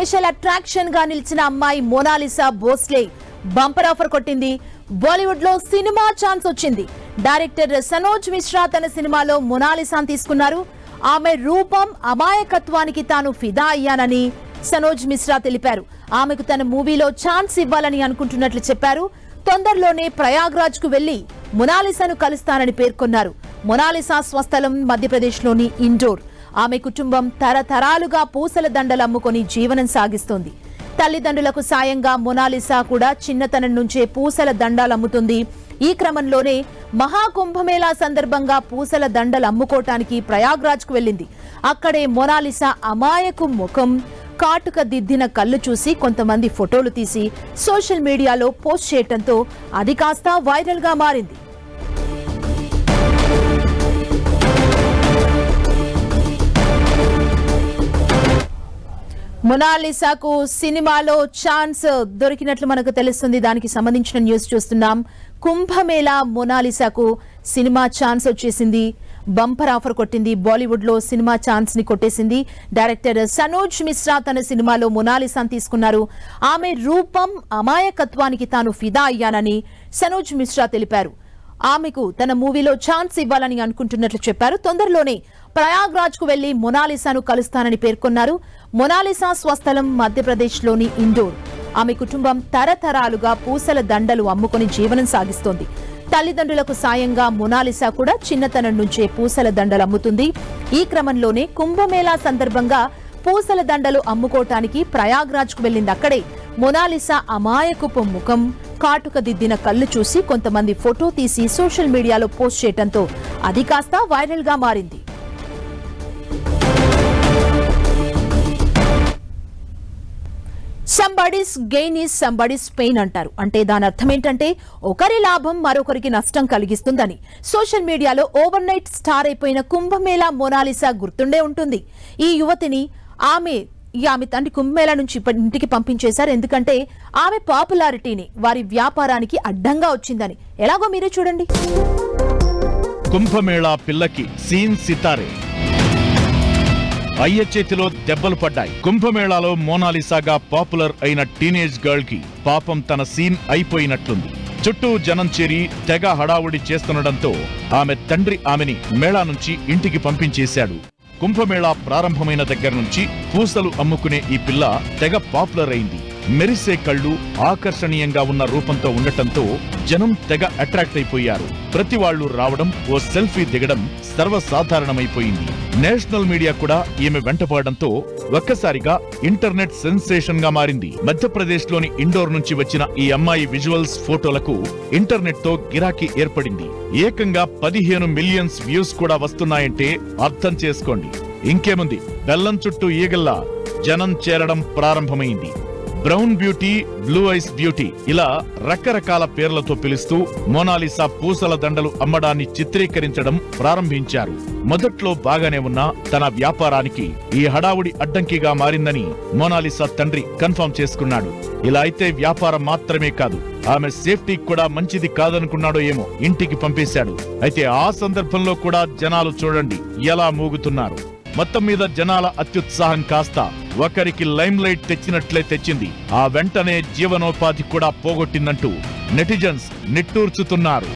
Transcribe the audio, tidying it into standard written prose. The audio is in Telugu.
స్పెషల్ అట్రాక్షన్ గా నిలిచిన అమ్మాయి మోనాలిసా భోస్లే బంపర్ ఆఫర్ కొట్టింది. బాలీవుడ్ లో సినిమా ఛాన్స్ వచ్చింది. డైరెక్టర్ సనోజ్ మిశ్రా తన సినిమాలో మోనాలిసాను తీసుకున్నారు. ఆమె రూపం అమాయకత్వానికి తాను ఫిదా అయ్యానని సనోజ్ మిశ్రా తెలిపారు. ఆమెకు తన మూవీలో ఛాన్స్ ఇవ్వాలని అనుకుంటున్నట్లు చెప్పారు. తొందరలోనే ప్రయాగ్రాజ్ కు వెళ్లి మోనాలిసాను కలుస్తానని పేర్కొన్నారు. మోనాలిసా స్వస్థలం మధ్యప్రదేశ్లోని ఇండోర్. ఆమె కుటుంబం తరతరాలుగా పూసల దండలు అమ్ముకొని జీవనం సాగిస్తోంది. తల్లిదండ్రులకు సాయంగా మోనాలిసా కూడా చిన్నతనం నుంచే పూసల దండాలు అమ్ముతుంది. ఈ క్రమంలోనే మహాకుంభమేళా సందర్భంగా పూసల దండలు అమ్ముకోవటానికి ప్రయాగ్రాజ్ కు వెళ్లింది. అక్కడే మోనాలిసా అమాయకు ముఖం, కాటుక దిద్దిన కళ్ళు చూసి కొంతమంది ఫోటోలు తీసి సోషల్ మీడియాలో పోస్ట్ చేయడంతో అది కాస్త వైరల్ గా మారింది. మోనాలిసాకు సినిమాలో ఛాన్స్ దొరికినట్లు మనకు తెలుస్తుంది. దానికి సంబంధించిన న్యూస్ చూస్తున్నాం. కుంభమేళా మోనాలిసాకు సినిమా ఛాన్స్ వచ్చేసింది. బంపర్ ఆఫర్ కొట్టింది. బాలీవుడ్ లో సినిమా ఛాన్స్ ని కొట్టేసింది. డైరెక్టర్ సనోజ్ మిశ్రా తన సినిమాలో మోనాలిసాను తీసుకున్నారు. ఆమె రూపం అమాయకత్వానికి తాను ఫిదా అయ్యానని సనోజ్ మిశ్రా తెలిపారు. ఆమెకు తన మూవీలో ఛాన్స్ ఇవ్వాలని అనుకుంటున్నట్లు చెప్పారు. తొందరలోనే ప్రయాగ్రాజ్ కు వెళ్లి మోనాలిసాను కలుస్తానని పేర్కొన్నారు. మోనాలిసా స్వస్థలం మధ్యప్రదేశ్లోని ఇండోర్. ఆమె కుటుంబం తరతరాలుగా పూసల దండలు అమ్ముకొని జీవనం సాగిస్తోంది. తల్లిదండ్రులకు సాయంగా మోనాలిసా కూడా చిన్నతనం నుంచే పూసల దండలు అమ్ముతుంది. ఈ క్రమంలోనే కుంభమేళా సందర్భంగా పూసల దండలు అమ్ముకోవటానికి ప్రయాగ్రాజ్ కు వెళ్లింది. అక్కడే మోనాలిసా అమాయకపు ముఖం, కాటుక దిద్దిన కళ్ళు చూసి కొంతమంది ఫోటో తీసి సోషల్ మీడియాలో పోస్ట్ చేయడంతో అది కాస్త వైరల్ గా మారింది. Somebody's gain is somebody's pain అంటారు. అంటే దాని అర్థం ఏంటంటే ఒకరి లాభం మరొకరికి నష్టం కలిగిస్తుందని. సోషల్ మీడియాలో ఓవర్ నైట్ స్టార్ అయిపోయిన కుంభమేళా మోనాలిసా గుర్తుండే ఉంటుంది. ఈ యువతిని ఆమె తండ్రి కుంభమేళా నుంచి ఇంటికి పంపించేశారు. ఎందుకంటే ఆమె పాపులారిటీని వారి వ్యాపారానికి అడ్డంగా వచ్చిందని. ఎలాగో మీరే చూడండి. కుంభమేళా పిల్లకి సీన్ సితారే. అయ్య చేతిలో దెబ్బలు పడ్డాయి. కుంభమేళాలో మోనాలిసాగా పాపులర్ అయిన టీనేజ్ గర్ల్ కి పాపం తన సీన్ అయిపోయినట్లుంది. చుట్టూ జనం చేరి తెగ హడావుడి చేస్తుండటంతో ఆమె తండ్రి ఆమెని మేళా నుంచి ఇంటికి పంపించేశాడు. కుంభమేళా ప్రారంభమైన దగ్గర నుంచి పూసలు అమ్ముకునే ఈ పిల్ల తెగ పాపులర్ అయింది. మెరిసే కళ్ళు, ఆకర్షణీయంగా ఉన్న రూపంతో ఉండటంతో జనం తెగ అట్రాక్ట్ అయిపోయారు. ప్రతి వాళ్లు రావడం, ఓ సెల్ఫీ దిగడం సర్వసాధారణమైపోయింది. నేషనల్ మీడియా కూడా ఈమె వెంటపడడంతో ఒక్కసారిగా ఇంటర్నెట్ సెన్సేషన్ గా మారింది. మధ్యప్రదేశ్ లోని ఇండోర్ నుంచి వచ్చిన ఈ అమ్మాయి విజువల్స్, ఫోటోలకు ఇంటర్నెట్ తో గిరాకీ ఏర్పడింది. ఏకంగా 15 మిలియన్స్ వ్యూస్ కూడా వస్తున్నాయంటే అర్థం చేసుకోండి. ఇంకేముంది, బెల్లం చుట్టూ ఈగల్లా జనం చేరడం ప్రారంభమైంది. Brown beauty, blue ice beauty ఇలా రకరకాల పేర్లతో పిలుస్తూ మోనాలిసా పూసల దండలు అమ్మడాన్ని చిత్రీకరించడం ప్రారంభించారు. మొదట్లో బాగానే ఉన్నా తన వ్యాపారానికి ఈ హడావుడి అడ్డంకిగా మారిందని మోనాలిసా తండ్రి కన్ఫర్మ్ చేసుకున్నాడు. ఇలా అయితే వ్యాపారం మాత్రమే కాదు, ఆమె సేఫ్టీ కూడా మంచిది కాదనుకున్నాడో ఏమో ఇంటికి పంపేశాడు. అయితే ఆ సందర్భంలో కూడా జనాలు చూడండి ఎలా మూగుతున్నారు. మొత్తం మీద జనాల అత్యుత్సాహం కాస్త ఒకరికి లైమ్ లైట్ తెచ్చినట్లే తెచ్చింది. ఆ వెంటనే జీవనోపాధి కూడా పోగొట్టిందంటూ నెటిజన్స్ నిట్టూర్చుతున్నారు.